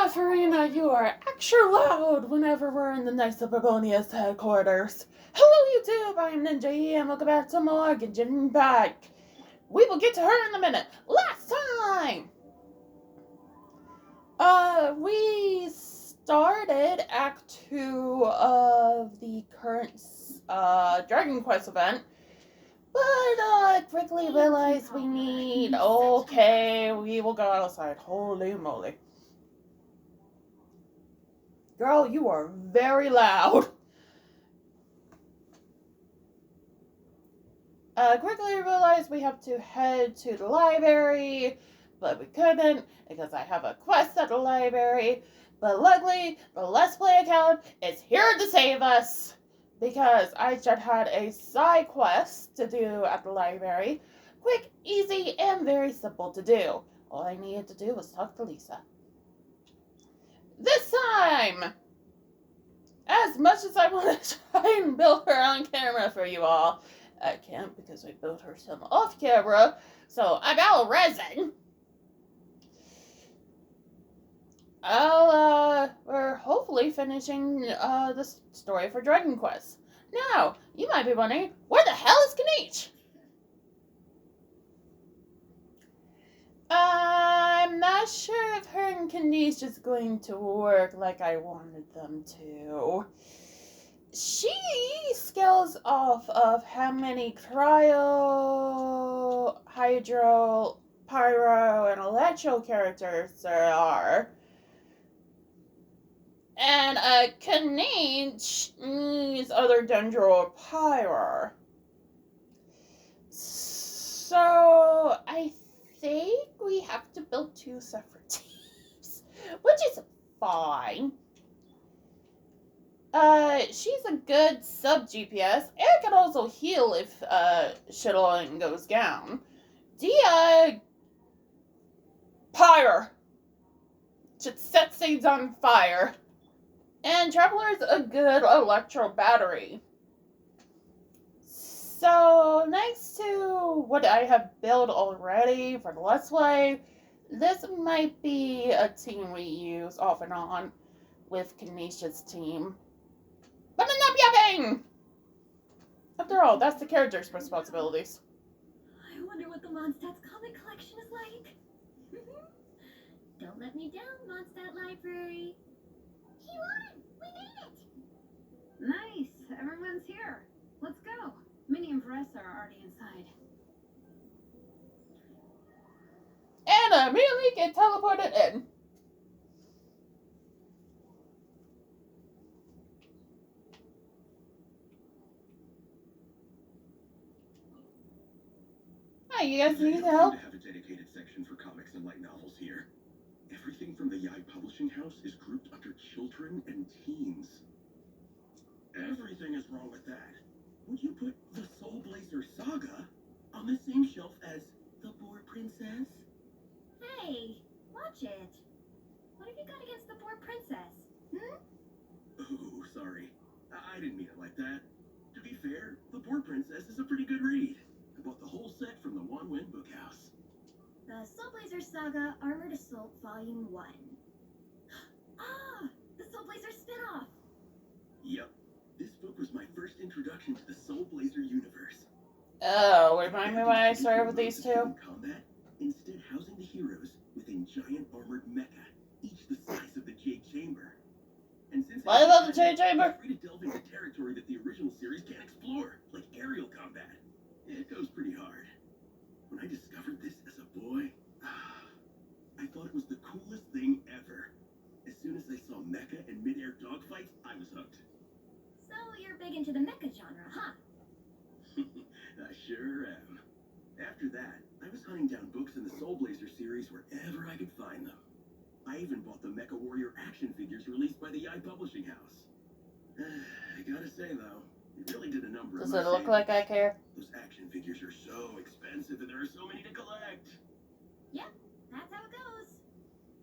Furina, you are extra loud whenever we're in the Knights of Babonia's headquarters. Hello, YouTube, I am Ninja E, and welcome back to more Genshin Impact. We will get to her in a minute. Last time! We started Act 2 of the current, Dragon Quest event. But, quickly realized we need... Okay, we will go outside. Holy moly. Girl, you are very loud. Quickly realized we have to head to the library, but we couldn't because I have a quest at the library. But luckily, the Let's Play account is here to save us because I just had a side quest to do at the library. Quick, easy, and very simple to do. All I needed to do was talk to Lisa. This time! As much as I want to try and build her on camera for you all, I can't because I built her some off camera, so I'm out of resin. We're hopefully finishing, the story for Dragon Quest. Now, you might be wondering, where the hell is Kinich? I'm not sure if her and Kinich is going to work like I wanted them to. She scales off of how many cryo, hydro, pyro, and electro characters there are. And Kinich needs other dendro or pyro. So I think we have to build two separate teams, which is fine. She's a good sub-GPS, and can also heal if, Xilonen goes down. Dia... Pyre. Should set things on fire. And Traveler's a good electro battery. So, next to what I have built already for the Let's Play, this might be a team we use off and on with Kinich's team. But enough yapping! After all, that's the character's responsibilities. I wonder what the Mondstadt's comic collection is like. Don't let me down, Mondstadt Library. Xilonen, we made it! Nice, everyone's here. Let's go. Minnie and Varessa are already inside. And immediately get teleported in. Hi, you guys need help? We have a dedicated section for comics and light novels here. Everything from the Yai Publishing House is grouped under children and teens. Everything is wrong with that. Would you put the Soul Blazer Saga on the same shelf as the Boar Princess? Hey, watch it. What have you got against the Boar Princess? Oh, sorry. I didn't mean it like that. To be fair, the Boar Princess is a pretty good read. I bought the whole set from the Wan Wen Bookhouse. The Soul Blazer Saga Armored Assault Volume 1. Ah, the Soul Blazer spin-off. Yep. This book was my first introduction to the Soul Blazer universe. Oh, remind me when I started with these two? Combat, instead housing the heroes within giant armored mecha, each the size of the Jade Chamber. And since What about the Jade Chamber? Free to delve into territory that the original series can't explore, like aerial combat. It goes pretty hard. When I discovered this as a boy, I thought it was the coolest thing ever. As soon as I saw mecha and mid-air dogfights, I was hooked. So you're big into the mecha genre, huh? I sure am. After that, I was hunting down books in the Soul Blazer series wherever I could find them. I even bought the Mecha Warrior action figures released by the Yai Publishing House. I gotta say, though, it really did a number. Does it look like I care? Those action figures are so expensive and there are so many to collect. Yep, that's how it goes.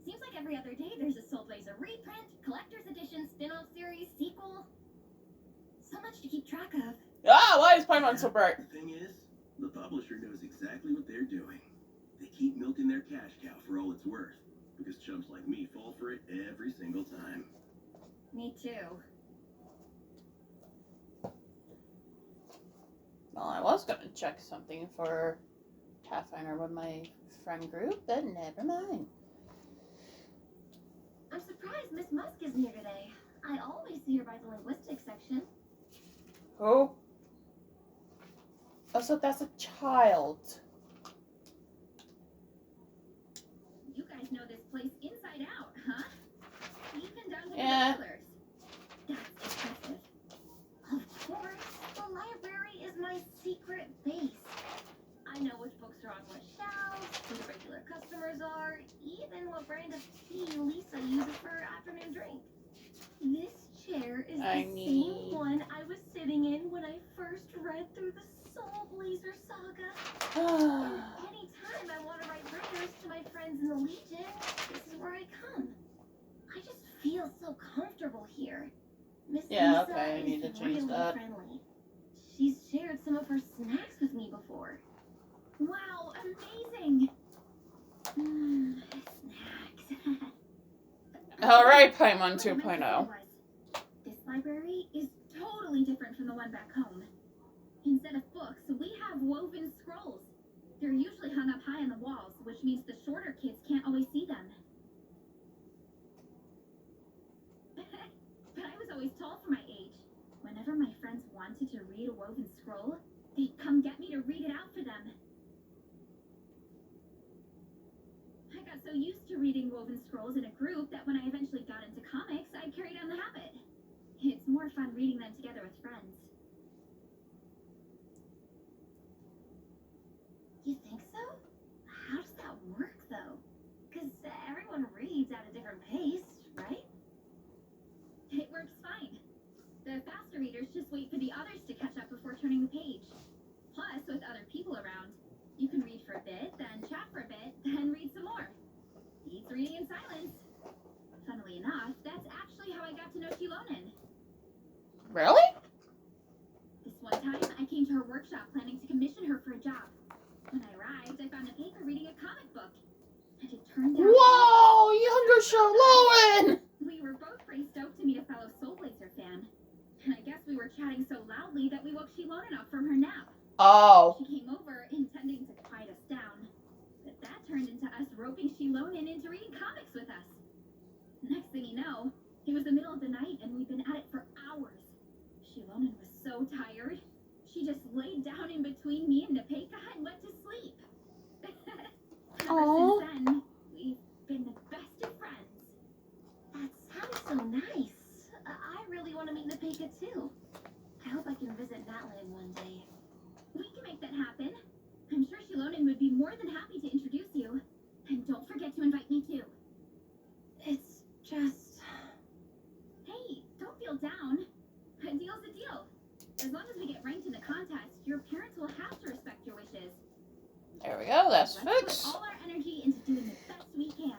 Seems like every other day there's a Soul Blazer reprint, collector's edition, spin-off series, sequel. So much to keep track of. Ah, why is Paimon so bright? The thing is, the publisher knows exactly what they're doing. They keep milking their cash cow for all it's worth, because chumps like me fall for it every Me too. Well, I was gonna check something for Pathfinder with my friend group, but never mind. I'm surprised Miss Musk isn't here today. I always see her by the linguistics section. Who? Oh, so that's a child. You guys know this place inside out, huh? Even down to Yeah. the colors. That's impressive. Of course, the library is my secret base. I know which books are on what shelves, who the regular customers are, even what brand of tea Lisa uses for her afternoon drink. This chair is the same one I was sitting in when I first read through the Soul Blazer saga. And anytime I want to write letters to my friends in the Legion, this is where I come. I just feel so comfortable here. Miss Yeah, Lisa okay, I need to is change really that. friendly. She's shared some of her snacks with me before. Wow, amazing! Snacks. Alright, Paimon What I meant to say 2.0. was, this library is totally different from the one back home. Instead of books, we have woven scrolls. They're usually hung up high on the walls, which means the shorter kids can't always see them. But I was always tall for my age. Whenever my friends wanted to read a woven scroll, they'd come get me to read it out for them. I got so used to reading woven scrolls in a group that when I eventually got into comics, I carried on the habit. It's more fun reading them together with friends. You think so? How does that work, though? Because everyone reads at a different pace, right? It works fine. The faster readers just wait for the others to catch up before turning the page. Plus, with other people around, you can read for a bit, then chat for a bit, then read some more. Beats reading in silence. Funnily enough, that's actually how I got to know Xilonen. Really? This one time, I came to her workshop planning to commission her for a job. When I arrived, I found a paper reading a comic book. And it turned out... Whoa, younger Xilonen! We were both pretty stoked to meet a fellow Soul Blazer fan. And I guess we were chatting so loudly that we woke Xilonen up from her nap. Oh. She came over intending to quiet us down. But that turned into us roping Xilonen into reading comics with us. Next thing you know, it was the middle of the night and we'd been at it for hours. Xilonen was so tired. She just laid down in between me and Nepeka and went to sleep. Ever since then, we've been the best of friends. That sounds so nice. I really want to meet Nepeka too. I hope I can visit Natlan one day. We can make that happen. I'm sure Xilonen would be more than happy to introduce you. And don't forget to invite me too. It's just... Hey, don't feel down. A deal's a deal. As long as we get ranked in the contest, your parents will have to respect your wishes. There we go, that's Let's fixed. put all our energy into doing the best we can.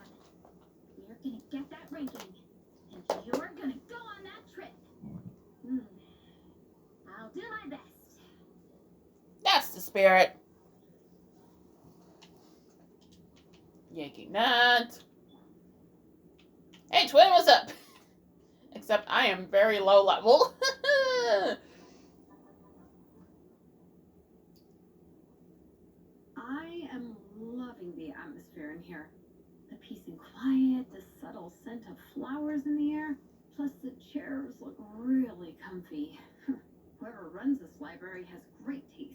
We're gonna get that ranking, and you're gonna go on that trip. I'll do my best. That's the spirit. Yanking that. Hey, twin, what's up? Except I am very low level. I am loving the atmosphere in here. The peace and quiet, the subtle scent of flowers in the air, plus the chairs look really comfy. Whoever runs this library has great taste.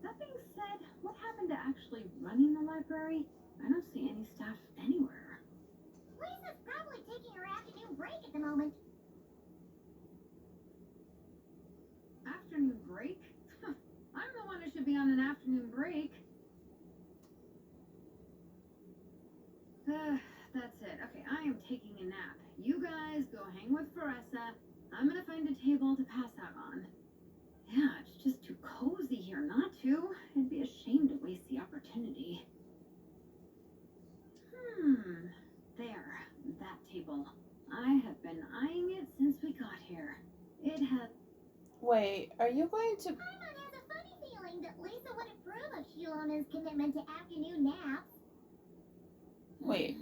That being said, what happened to actually running the library? I don't see any staff anywhere. Lisa's probably taking her afternoon break at the moment. Afternoon break? I'm the one who should be on an afternoon break. That's it. Okay, I am taking a nap. You guys go hang with Furina. I'm gonna find a table to pass out on. Yeah, it's just too cozy here not to. It'd be a shame to waste the opportunity. There, that table. I have been eyeing it since we got here. It had... Wait, are you going to... Paimon has a funny feeling Lisa would approve of Xilonen's commitment to afternoon naps. Wait.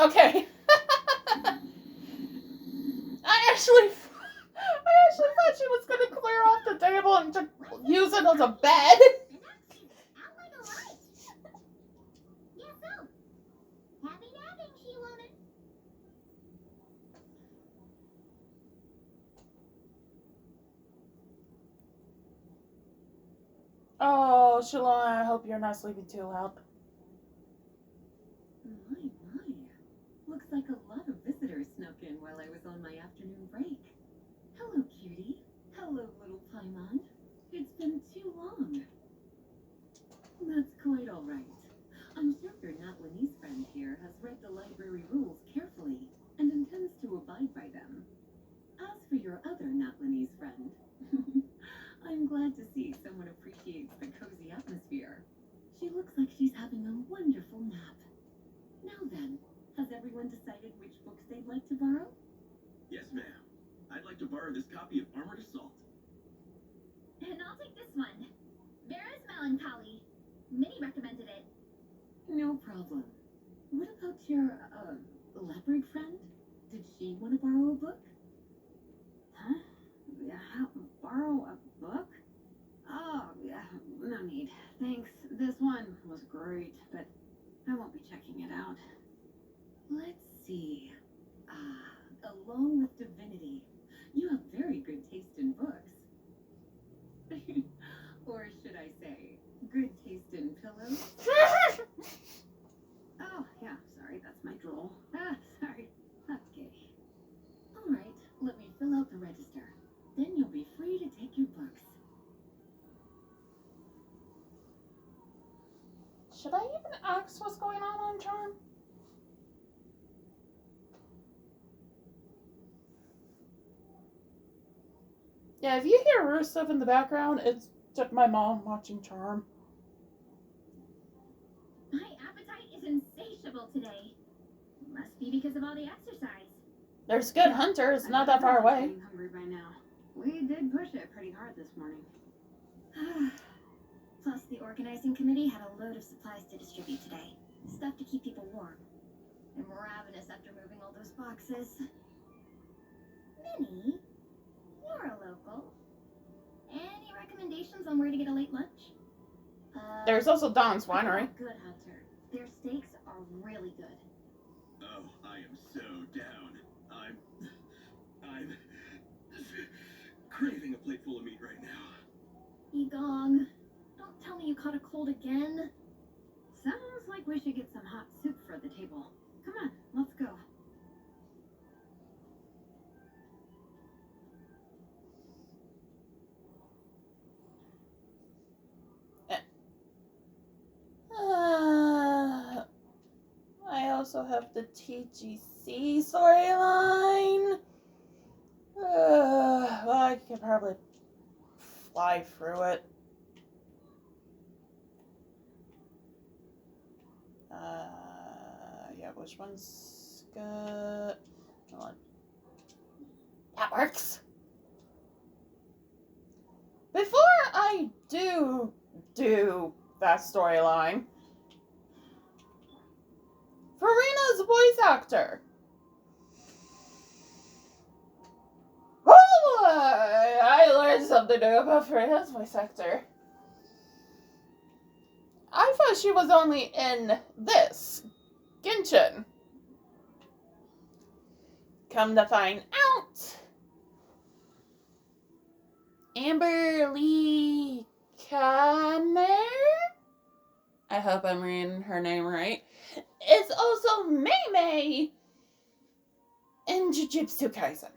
Okay. I actually thought she was gonna clear off the table and just use it as a bed. And now she's out like a light. Yeah, so. Happy napping, Xilonen. Oh, Xilonen, I hope you're not sleeping too loud. My. Looks like a lot of visitors snuck in while I was on my afternoon break. Hello, cutie. Hello, little Paimon. It's been too long. That's quite all right. I'm sure your Natlanese friend here has read the library rules carefully and intends to abide by them. As for your other Natlanese friend, I'm glad to see someone appreciates the cozy atmosphere. She looks like she's having a wonderful nap. Now then, has everyone decided which books they'd like to borrow? Yes, ma'am. I'd like to borrow this copy of Armored Assault. And I'll take this one. Vera's Melancholy. Minnie recommended it. No problem. What about your, leopard friend? Did she want to borrow a book? Huh? Yeah, borrow a book? Oh, yeah, no need. Thanks. This one was great, but I won't be checking it out. Let's see. Along with Divinity, you have very good taste in books. Or should I say, good taste in pillows? Oh, yeah, sorry, that's my drool. Sorry. Okay. All right, let me fill out the register. Then you'll be free to take your books. Should I even ask what's going on Charm? Yeah, if you hear her stuff in the background, it's just my mom watching Charm. My appetite is insatiable today. Must be because of all the exercise. There's Good Hunter. It's not that far away. I'm hungry by now. We did push it pretty hard this morning. Plus, the organizing committee had a load of supplies to distribute today. Stuff to keep people warm. I'm ravenous after moving all those boxes. Minnie, you're a local. Any recommendations on where to get a late lunch? There's also Don's Winery. Good Hunter. Their steaks are really good. Oh, I am so down. I'm craving a plate full of meat right now. Egong, don't tell me you caught a cold again. Sounds like we should get some hot soup for the table. Come on, let's go. I also have the TGC storyline. Well, I can probably fly through it. Yeah, which one's good? Hold on. That works. Before I do that storyline, Furina's voice actor. Oh, I learned something new about Furina's voice actor. I thought she was only in this, Genshin. Come to find out, Amber Lee Kanner, I hope I'm reading her name right, is also Mei in Jujutsu Kaisen.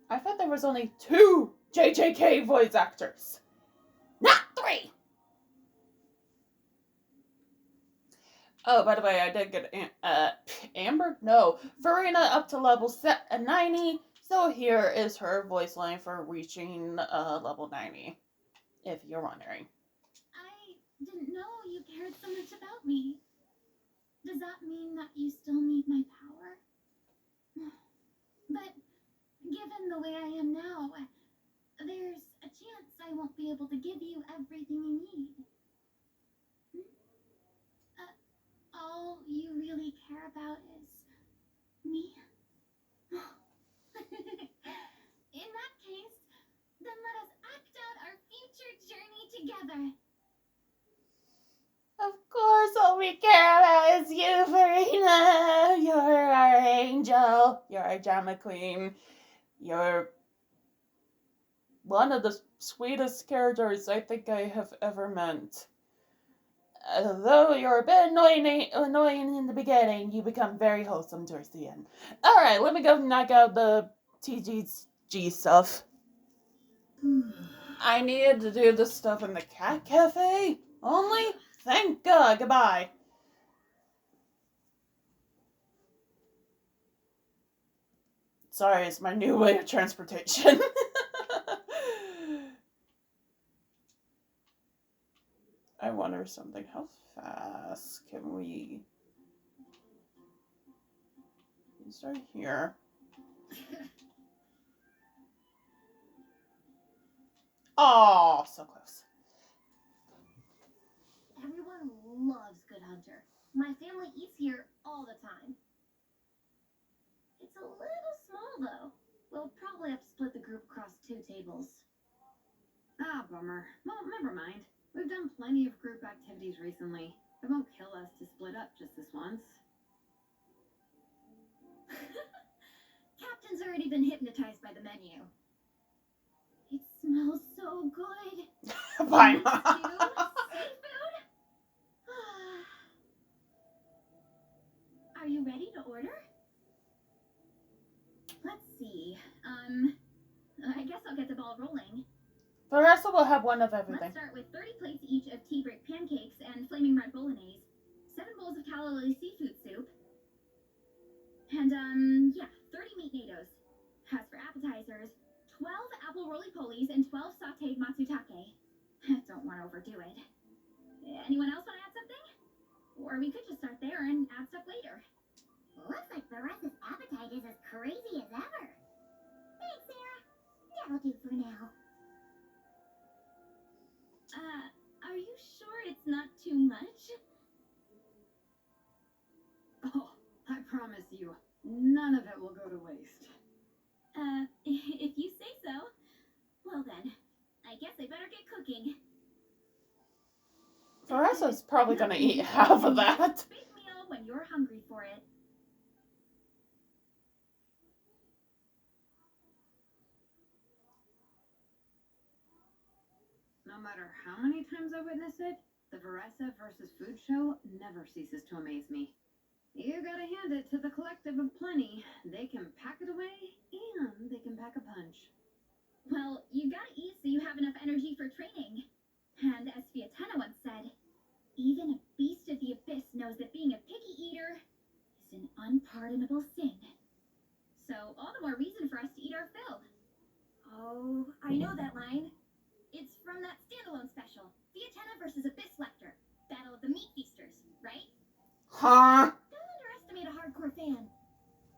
I thought there was only 2 JJK voice actors, not 3. Oh, by the way, I did get Amber? No, Furina up to level 90. So here is her voice line for reaching level 90, if you're wondering. I didn't know you cared so much about me. Does that mean that you still need my power? But given the way I am now, there's a chance I won't be able to give you everything you need. All you really care about is me? In that case, then let us act out our future journey together. Of course, all we care about is you, Furina. You're our angel. You're our drama queen. You're one of the sweetest characters I think I have ever met. Though you're a bit annoying in the beginning, you become very wholesome towards the end. Alright, let me go knock out the TGG stuff. I needed to do this stuff in the cat cafe only? Thank God. Goodbye. Sorry, it's my new way of transportation. I wonder something. How fast can we start here? Oh, so close. Everyone loves Good Hunter. My family eats here all the time. It's a little small, though. We'll probably have to split the group across 2 tables. Ah, bummer. Well, never mind. We've done plenty of group activities recently. It won't kill us to split up just this once. Captain's already been hypnotized by the menu. It smells so good. Bye, Stew? Mom. Seafood? Are you ready to order? Let's see. I guess I'll get the ball rolling. The rest will have one of everything. Let's start with 30 plates each of tea break pancakes and flaming red bolognese, 7 bowls of callous seafood soup, and 30 meat natos. As for appetizers, 12 apple roly-polies and 12 sauteed matsutake. Don't want to overdo it. Anyone else want to add something? Or we could just start there and add stuff later. Looks like Baressa's appetite is as crazy as ever. Thanks, Sarah. That'll do for now. Are you sure it's not too much? Oh, I promise you, none of it will go to waste. If you say so. Well then, I guess I better get cooking. Teresa's probably gonna eat half of that. Big meal when you're hungry for it. No matter how many times I witness it, the Veressa versus Food show never ceases to amaze me. You gotta hand it to the collective of plenty. They can pack it away, and they can pack a punch. Well, you gotta eat so you have enough energy for training. And as Fiatena once said, even a beast of the abyss knows that being a picky eater is an unpardonable sin. So all the more reason for us to eat our fill. Oh, I know that line. It's from that standalone special, Fiatena versus Abyss Lecter, Battle of the Meat Feasters, right? Huh? Don't underestimate a hardcore fan.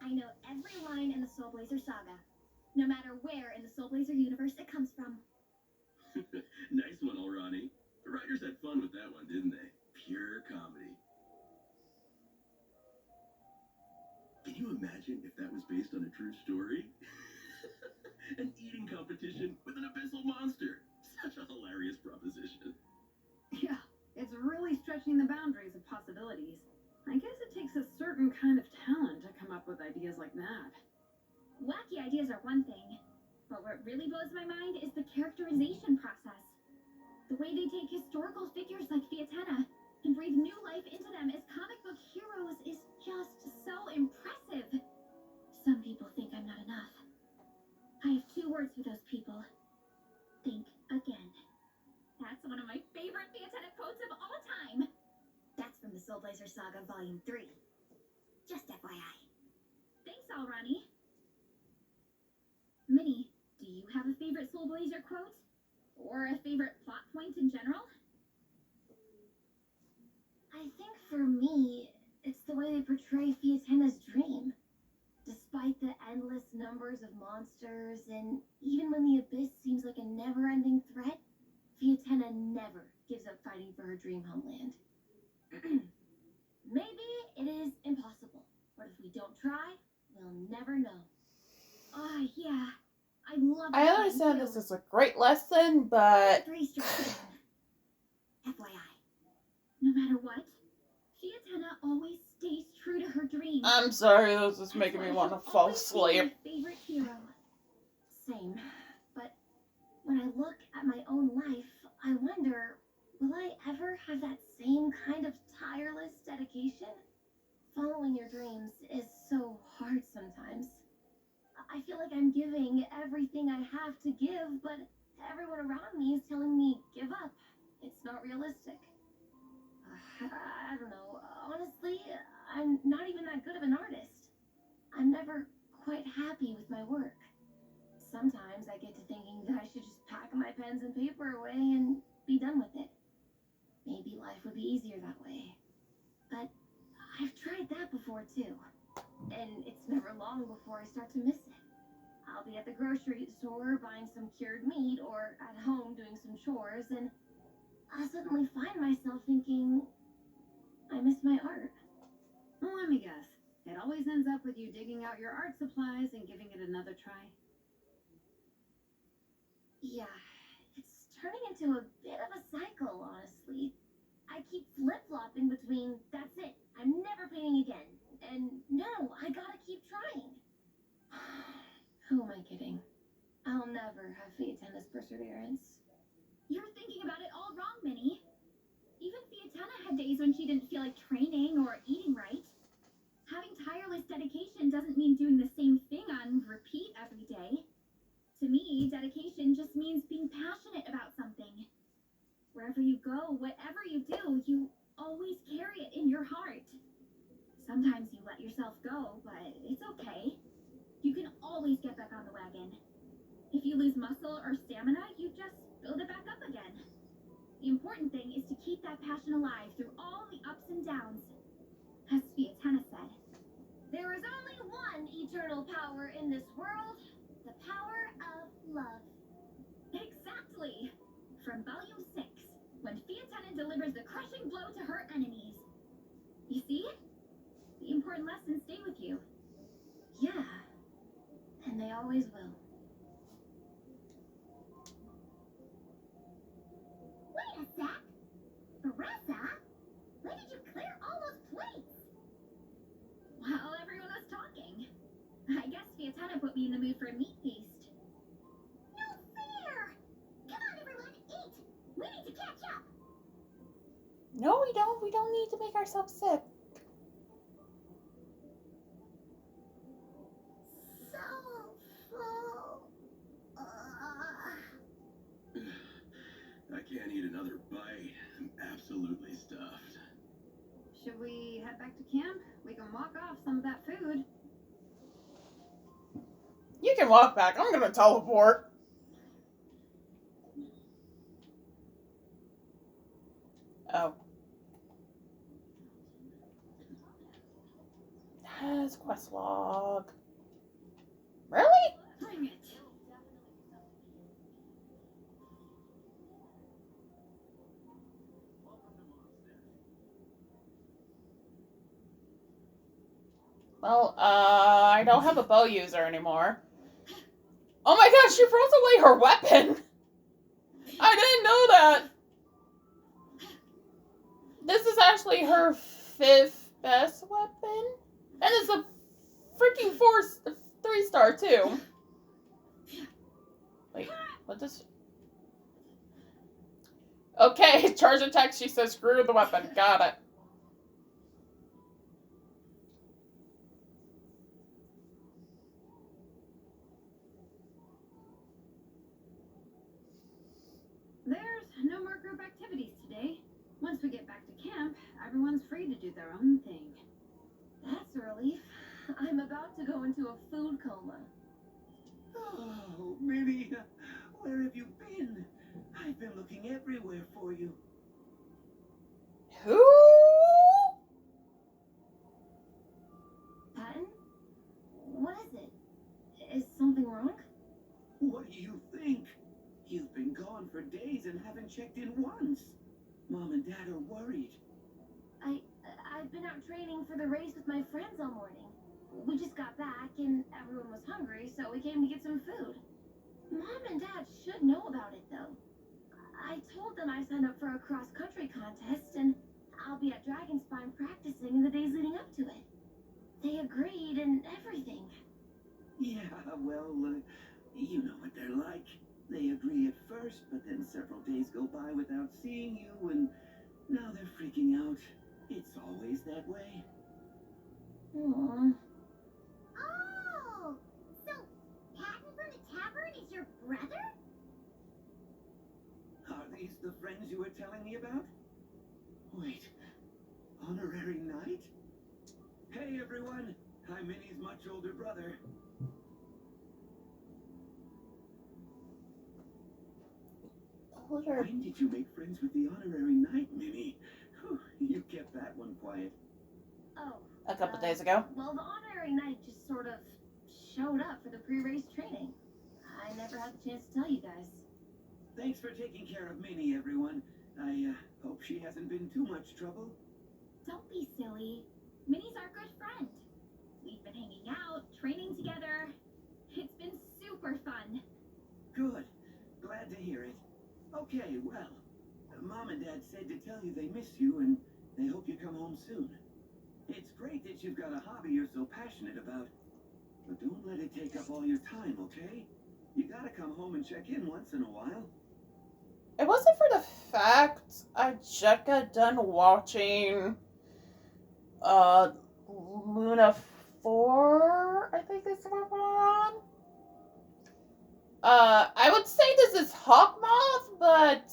I know every line in the Soul Blazer saga, no matter where in the Soul Blazer universe it comes from. Nice one, Ronnie. The writers had fun with that one, didn't they? Pure comedy. Can you imagine if that was based on a true story? An eating competition with an abyssal monster. Such a hilarious proposition. Yeah, it's really stretching the boundaries of possibilities. I guess it takes a certain kind of talent to come up with ideas like that. Wacky ideas are one thing, but what really blows my mind is the characterization process. The way they take historical figures like Fiatena and breathe new life into them as comic book heroes is just so impressive. Some people think I'm not enough. I have 2 words for those people. Think again. That's one of my favorite Fiatena quotes of all time. That's from the Soul Blazer Saga Volume 3. Just FYI. Thanks, Alrani. Minnie, do you have a favorite Soul Blazer quote? Or a favorite plot point in general? I think for me, it's the way they portray Fiatena's dream. Despite the endless numbers of monsters, and even when the abyss seems like a never-ending threat, Fiatena never gives up fighting for her dream homeland. Maybe it is impossible, but if we don't try, we'll never know. Yeah. I love I understand this is a great lesson, but 3 strikes again. FYI. No matter what, Fiatena always stays true to her dreams. I'm sorry, this is making me want to fall asleep. My favorite hero. Same. But when I look at my own life, I wonder, will I ever have that same kind of tireless dedication? Following your dreams is so hard sometimes. I feel like I'm giving everything I have to give, but everyone around me is telling me, give up. It's not realistic. I don't know. Honestly, I'm not even that good of an artist. I'm never quite happy with my work. Sometimes I get to thinking that I should just pack my pens and paper away and be done with it. Maybe life would be easier that way. But I've tried that before too. And it's never long before I start to miss it. I'll be at the grocery store buying some cured meat or at home doing some chores, and I'll suddenly find myself thinking, I miss my art. Well, let me guess. It always ends up with you digging out your art supplies and giving it another try. Yeah, it's turning into a bit of a cycle, honestly. I keep flip-flopping between, that's it, I'm never painting again, and no, I gotta keep trying. Who am I kidding? I'll never have Fiatena's perseverance. You're thinking about it all wrong, Minnie. Even Fiatena had days when she didn't feel like training or eating right. Having tireless dedication doesn't mean doing the same thing on repeat every day. To me, dedication just means being passionate about something. Wherever you go, whatever you do, you always carry it in your heart. Sometimes you let yourself go, but it's okay. You can always get back on the wagon. If you lose muscle or stamina, you just build it back up again. The important thing is to keep that passion alive through all the ups and downs. As Fiatena said, There is only one eternal power in this world, the power of love. exactly. From Volume 6, when Fiatena delivers the crushing blow to her enemies. You see? The important lessons stay with you. Yeah, and they always will. Wait a sec. Marissa, when did you clear all those plates? While everyone was talking. I guess Fiatena put me in the mood for a meat feast. No fair! Come on, everyone, eat! We need to catch up! No, we don't. We don't need to make ourselves sick. So full. I can't eat another bite. I'm absolutely stuffed. Should we head back to camp? We can walk off some of that food. You can walk back. I'm gonna teleport. Oh. Yes, quest log. Really? Bring it. Well, I don't have a bow user anymore. Oh my gosh, she throws away her weapon! I didn't know that! This is actually her 5th best weapon. And it's a freaking 3-star too. Wait, what does... Okay, charge attack, she says screw the weapon. Got it. There's no more group activities today. Once we get back to camp, everyone's free to do their own thing. That's a relief. I'm about to go into a food coma. Oh, Minnie, where have you been? I've been looking everywhere for you. Who? Patton? What is gone for days and haven't checked in once. Mom and Dad are worried. I've been out training for the race with my friends all morning. We just got back and everyone was hungry, so we came to get some food. Mom and Dad should know about it, though. I told them I signed up for a cross-country contest, and I'll be at Dragonspine practicing in the days leading up to it. They agreed and everything. Yeah, well, you know what they're like. They agree at first, but then several days go by without seeing you, and now they're freaking out. It's always that way. Aww. Oh! So, Patton from the tavern is your brother? Are these the friends you were telling me about? Wait, honorary knight? Hey everyone, I'm Minnie's much older brother. Older. When did you make friends with the honorary knight, Minnie? Whew, you kept that one quiet. Oh. A couple days ago. Well, the honorary knight just sort of showed up for the pre-race training. I never had the chance to tell you guys. Thanks for taking care of Minnie, everyone. I hope she hasn't been too much trouble. Don't be silly. Minnie's our good friend. We've been hanging out, training together. It's been super fun. Good. Glad to hear it. Okay, well, Mom and Dad said to tell you they miss you and they hope you come home soon. It's great that you've got a hobby you're so passionate about. But don't let it take up all your time, okay? You gotta come home and check in once in a while. It wasn't for the fact I just got done watching Luna 4, I think is what we're on. I would say this is Hawkmoth, but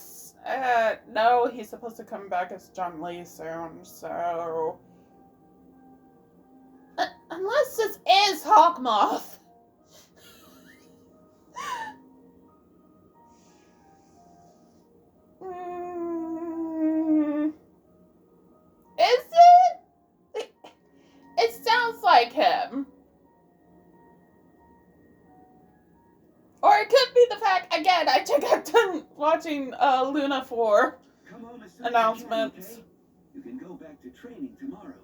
no, he's supposed to come back as Zhongli soon, so unless this is Hawkmoth. Is it? It sounds like him. Or it could be the fact, again, I just got done watching Luna 4 Come home as soon announcements. as you can, okay? You can go back to training tomorrow.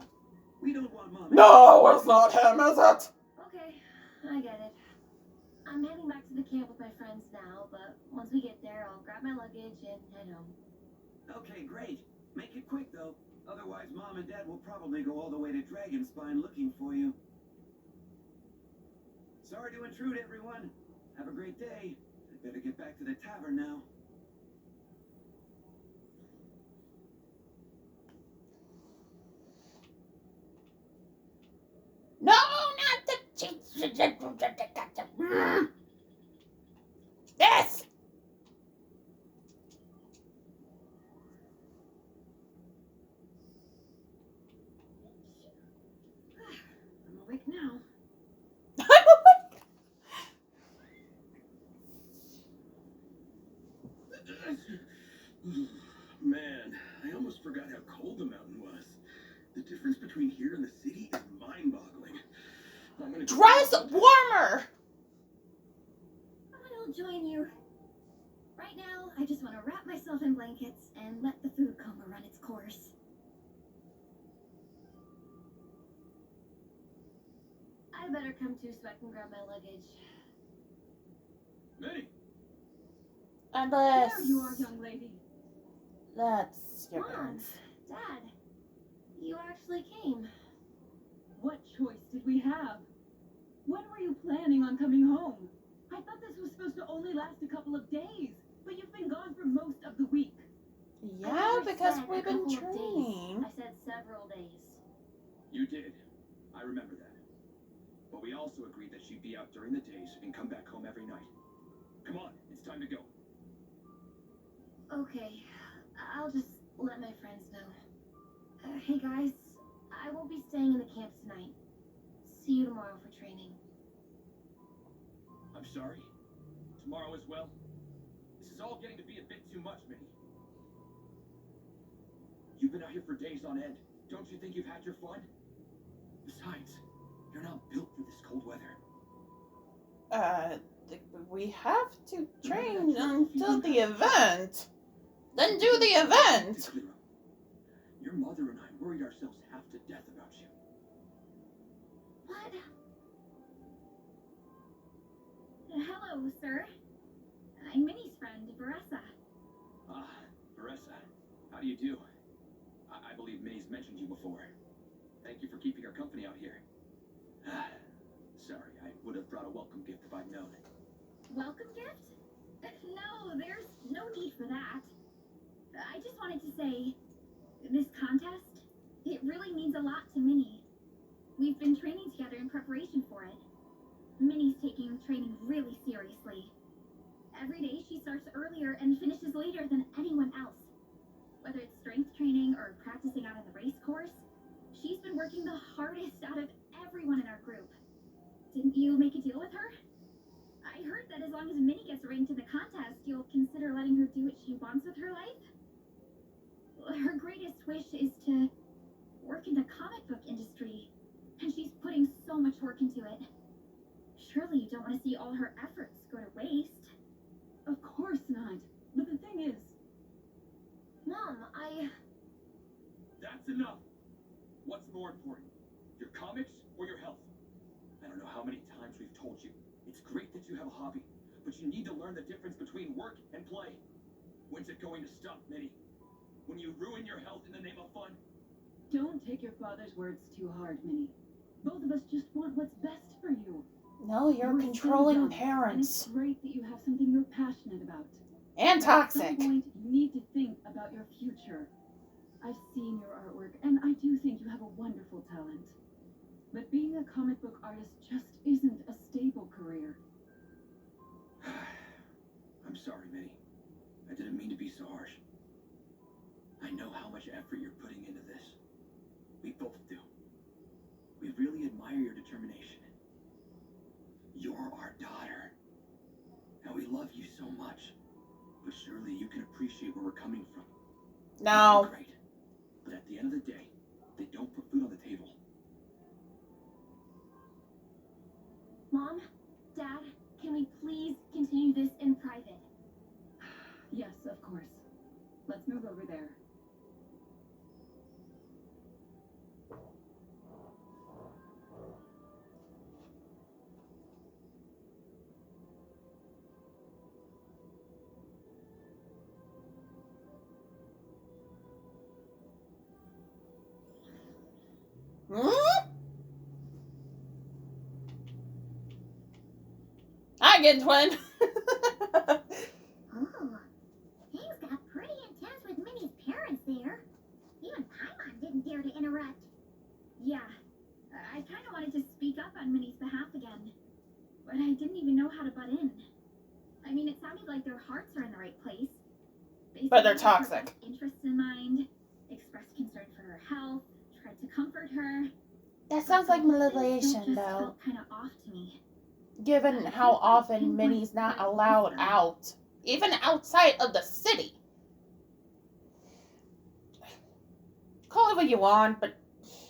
We don't want Mom. No, it's not him, is it? Okay, I get it. I'm heading back to the camp with my friends now, but once we get there, I'll grab my luggage and head home. Okay, great. Make it quick, though. Otherwise, Mom and Dad will probably go all the way to Dragonspine looking for you. Sorry to intrude, everyone. Have a great day. I better get back to the tavern now. No, not the... Yes! I'm awake now. Man, I almost forgot how cold the mountain was. The difference between here and the city is mind-boggling. I'm gonna Dress warmer! I'll join you. Right now, I just want to wrap myself in blankets and let the food coma run its course. I better come too so I can grab my luggage. Minnie! Unless... There you are, young lady. That's your Mom, parents. Dad, you actually came. What choice did we have? When were you planning on coming home? I thought this was supposed to only last a couple of days, but you've been gone for most of the week. I Yeah, never because said a we've been couple of training. days. I said several days. You did. I remember that. But we also agreed that she'd be out during the days and come back home every night. Come on, it's time to go. Okay, I'll just let my friends know. Hey guys, I won't be staying in the camp tonight. See you tomorrow for training. I'm sorry. Tomorrow as well. This is all getting to be a bit too much, Minnie. You've been out here for days on end. Don't you think you've had your fun? Besides, you're not built for this cold weather. we have to train until the event. Then do the event. Your mother and I worried ourselves half to death about you. What? Hello, sir. I'm Minnie's friend, Veressa. Veressa, how do you do? I believe Minnie's mentioned you before. Thank you for keeping her company out here. Sorry, I would have brought a welcome gift if I'd known. Welcome gift? No, there's no need for that. I just wanted to say, this contest, it really means a lot to Minnie. We've been training together in preparation for it. Minnie's taking training really seriously. Every day she starts earlier and finishes later than anyone else. Whether it's strength training or practicing out on the race course, she's been working the hardest out of everyone in our group. Didn't you make a deal with her? I heard that as long as Minnie gets ranked in the contest, you'll consider letting her do what she wants with her life? Her greatest wish is to work in the comic book industry, and she's putting so much work into it. Surely you don't want to see all her efforts go to waste. Of course not. But the thing is... Mom, That's enough! What's more important? Your comics or your health? I don't know how many times we've told you. It's great that you have a hobby, but you need to learn the difference between work and play. When's it going to stop, Minnie? When you ruin your health in the name of fun? Don't take your father's words too hard, Minnie. Both of us just want what's best for you. No, you're We're controlling still young, and parents. it's great that you have something you're passionate about. And At some toxic. point, you need to think about your future. I've seen your artwork, and I do think you have a wonderful talent. But being a comic book artist just isn't a stable career. I'm sorry, Minnie. I didn't mean to be so harsh. I know how much effort you're putting into this. We both do. We really admire your determination. You're our daughter. And we love you so much. But surely you can appreciate where we're coming from. No. Great. But at the end of the day, they don't put food on the table. Mom, Dad, can we please continue this in private? Yes, of course. Let's move over there. Hmm? Hi, Gin Twin. Oh, things got pretty intense with Minnie's parents there. Even Paimon didn't dare to interrupt. Yeah, I kind of wanted to speak up on Minnie's behalf again, but I didn't even know how to butt in. I mean, it sounded like their hearts are in the right place. They But they're seemed to have her toxic. best interests in mind, expressed concern for her health, tried to comfort her. That sounds like Things manipulation, just though. felt kind of off to me. Given how often Minnie's not allowed out. Even outside of the city. Call it what you want, but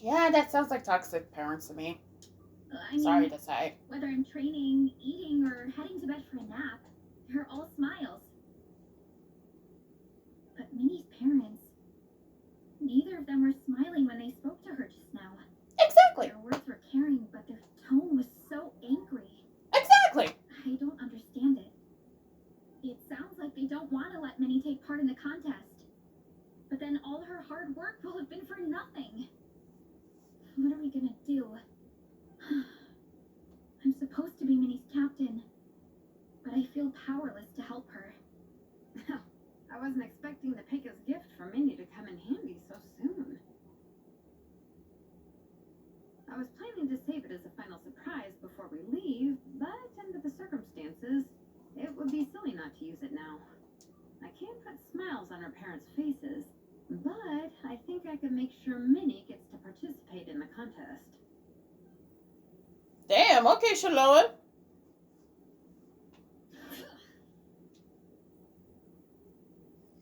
yeah, that sounds like toxic parents to me. I mean, Sorry to say. whether I'm training, eating, or heading to bed for a nap, they're all smiles. But Minnie's parents, neither of them were smiling when they spoke to her just now. Exactly. Their words were caring, but their tone was so angry. Exactly. I don't understand it. It sounds like they don't want to let Minnie take part in the contest. But then all her hard work will have been for nothing. What are we gonna do? I'm supposed to be Minnie's captain, but I feel powerless to help her. I wasn't expecting the Peka's gift for Minnie to come in handy so soon. I was planning to save it as a final surprise before we leave, but under the circumstances, it would be silly not to use it now. I can't put smiles on her parents' faces, but I think I can make sure Minnie gets to participate in the contest. Damn, okay, Xilonen.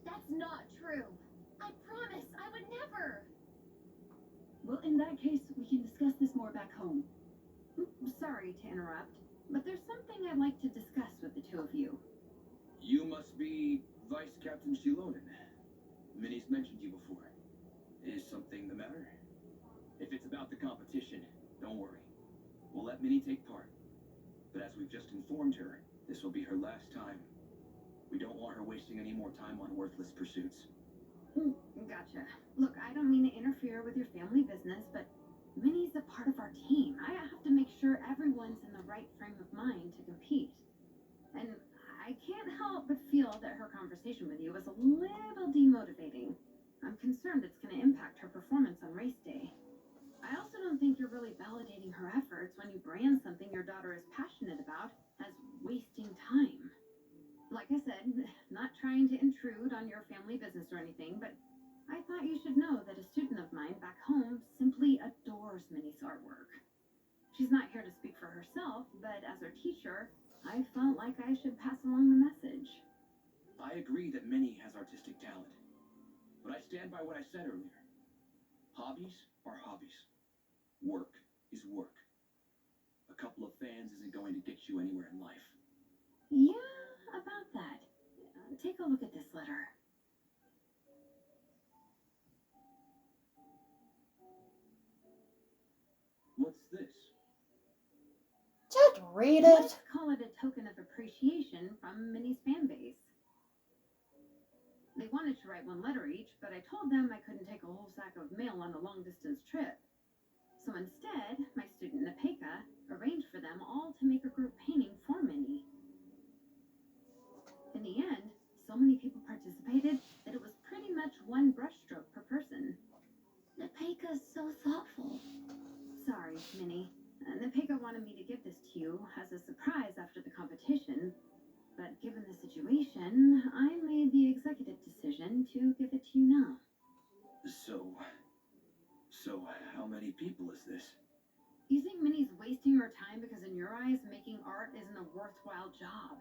That's not true. I promise I would never. Well, in that case, we can discuss this more back home. Sorry to interrupt. but there's something I'd like to discuss with the two of you. You must be Vice Captain Xilonen. Minnie's mentioned you before. Is something the matter? If it's about the competition, don't worry. We'll let Minnie take part. But as we've just informed her, this will be her last time. We don't want her wasting any more time on worthless pursuits. Gotcha. Look, I don't mean to interfere with your family business, but Minnie's a part of our team. I have to make sure everyone's in the right frame of mind to compete. And I can't help but feel that her conversation with you was a little demotivating. I'm concerned it's going to impact her performance on race day. I also don't think you're really validating her efforts when you brand something your daughter is passionate about as wasting time. Like I said, not trying to intrude on your family business or anything, but I thought you should know that a student of mine back home simply adores Minnie's artwork. She's not here to speak for herself, but as her teacher, I felt like I should pass along the message. I agree that Minnie has artistic talent. But I stand by what I said earlier. Hobbies are hobbies. Work is work. A couple of fans isn't going to get you anywhere in life. Yeah, about that. Take a look at this letter. What's this? Just read Let's it. call it a token of appreciation from Minnie's fan base. They wanted to write one letter each, but I told them I couldn't take a whole sack of mail on a long-distance trip. So instead, my student Napeka arranged for them all to make a group painting for Minnie. In the end, so many people participated that it was pretty much one brushstroke per person. Napeka's so thoughtful. Sorry, Minnie. Napeka wanted me to give this to you as a surprise after the competition, but given the situation, I made the executive decision to give it to you now. So how many people is this? You think Minnie's wasting her time because in your eyes, making art isn't a worthwhile job?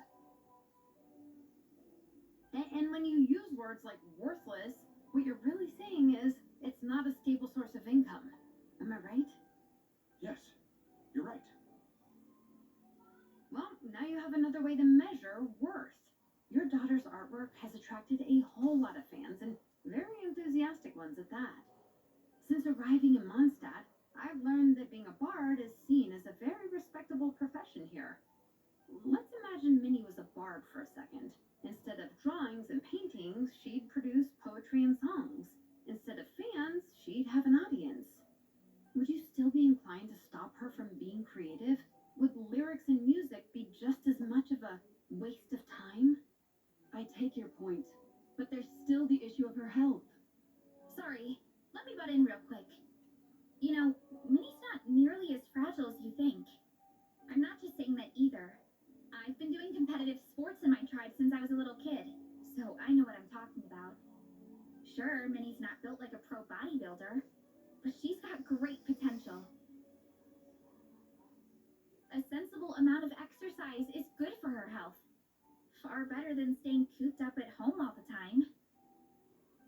And when you use words like worthless, what you're really saying is it's not a stable source of income. Am I right? Yes, you're right. Well, now you have another way to measure worth. Your daughter's artwork has attracted a whole lot of fans, and very enthusiastic ones at that. Since arriving in Mondstadt, I've learned that being a bard is seen as a very respectable profession here. Let's imagine Minnie was a bard for a second. Instead of drawings and paintings, she'd produce poetry and songs. Instead of fans, she'd have an audience. Would you still be inclined to stop her from being creative? Would lyrics and music be just as much of a waste of time? I take your point, but there's still the issue of her health. Sorry, let me butt in real quick. You know, Minnie's not nearly as fragile as you think. I'm not just saying that either. I've been doing competitive sports in my tribe since I was a little kid, so I know what I'm talking about. Sure, Minnie's not built like a pro bodybuilder, but she's got great potential. A sensible amount of exercise is good for her health. Far better than staying cooped up at home all the time.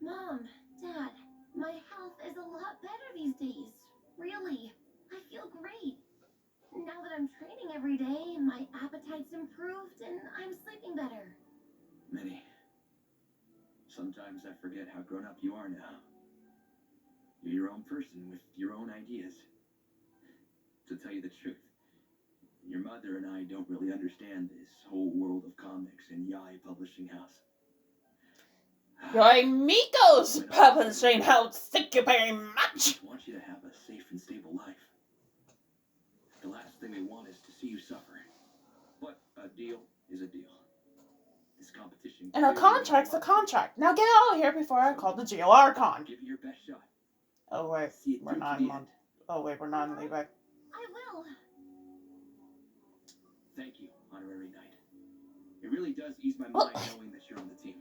Mom, Dad, my health is a lot better these days. Really. I feel great. Now that I'm training every day, my appetite's improved and I'm sleeping better. Minnie, sometimes I forget how grown up you are now. You're your own person with your own ideas. To tell you the truth, your mother and I don't really understand this whole world of comics and Yai Publishing House. Your Miko's publishing house. Thank you very much. I just want you to have a safe and stable life. The last thing we want is to see you suffer. But a deal is a deal. This competition. And a contract's a contract. Now get out of here before I call the GLR con. Give it your best shot. Oh wait, See it we're through not to in the Mon- end. Oh wait, we're not in Levi. I will. Thank you, Honorary Knight. It really does ease my Well- mind knowing that you're on the team.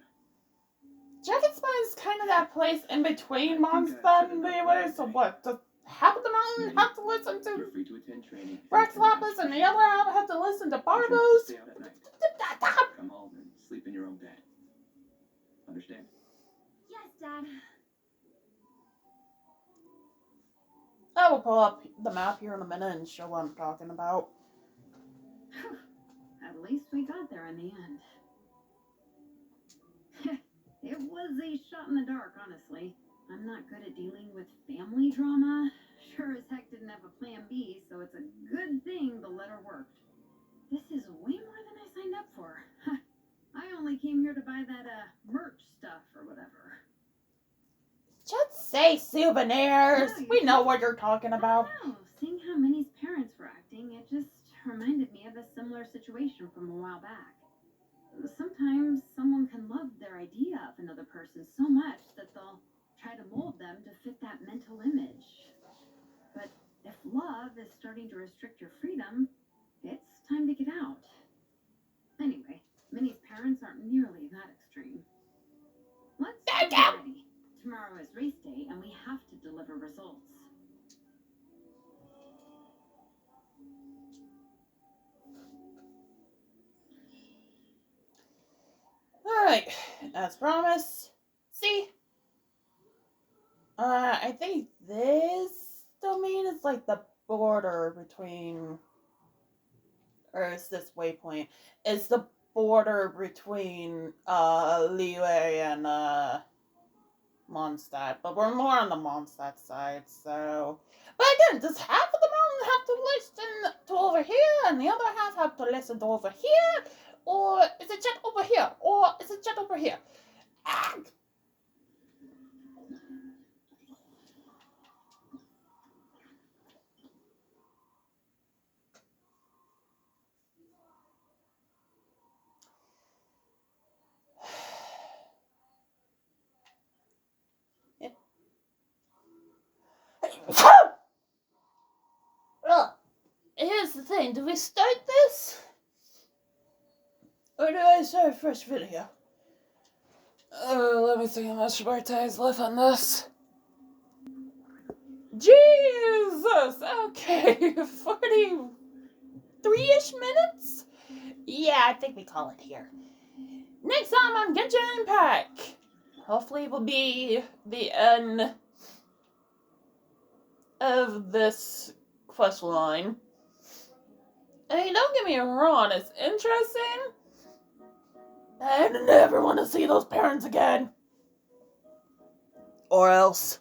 Dragonspine is kind of that place in between Mondstadt and Levi, so what? Does half of the mountain have to listen to You're free to attend training. Rex Lapis and the other half have to listen to You shouldn't Barbos? stay out at night. Come home and sleep in your own bed. Understand? Yes, Dad. I will pull up the map here in a minute and show what I'm talking about. Whew. least we got there in the end. It was a shot in the dark, honestly. I'm not good at dealing with family drama. Sure as heck didn't have a plan B, so it's a good thing the letter worked. This is way more than I signed up for. I only came here to buy that, merch stuff or whatever. Just say souvenirs. Yeah, We know what you're talking I about. don't know. Seeing how Minnie's parents were acting, it just reminded me of a similar situation from a while back. Sometimes someone can love their idea of another person so much that they'll try to mold them to fit that mental image. But if love is starting to restrict your freedom, it's time to get out. Anyway, Minnie's parents aren't nearly that extreme. Let's Thank get you. ready. Tomorrow is race day, and we have to deliver results. Alright, as promised. See? I think this domain is like the border between, or is this waypoint? Is the border between, Liyue and, Mondstadt. But we're more on the Mondstadt side, so. But again, does half of the mountain have to listen to over here, and the other half have to listen to over here? Or is it just over here? Or is it just over here? Ah! Well, here's the thing. Do we start this? Or do I start a fresh video? Let me see how much more time is left on this. Jesus! Okay, 43-ish minutes? Yeah, I think we call it here. Next time on Genshin Impact. Hopefully it will be the end of this quest line. I mean, don't get me wrong, it's interesting. I never want to see those parents again. Or else.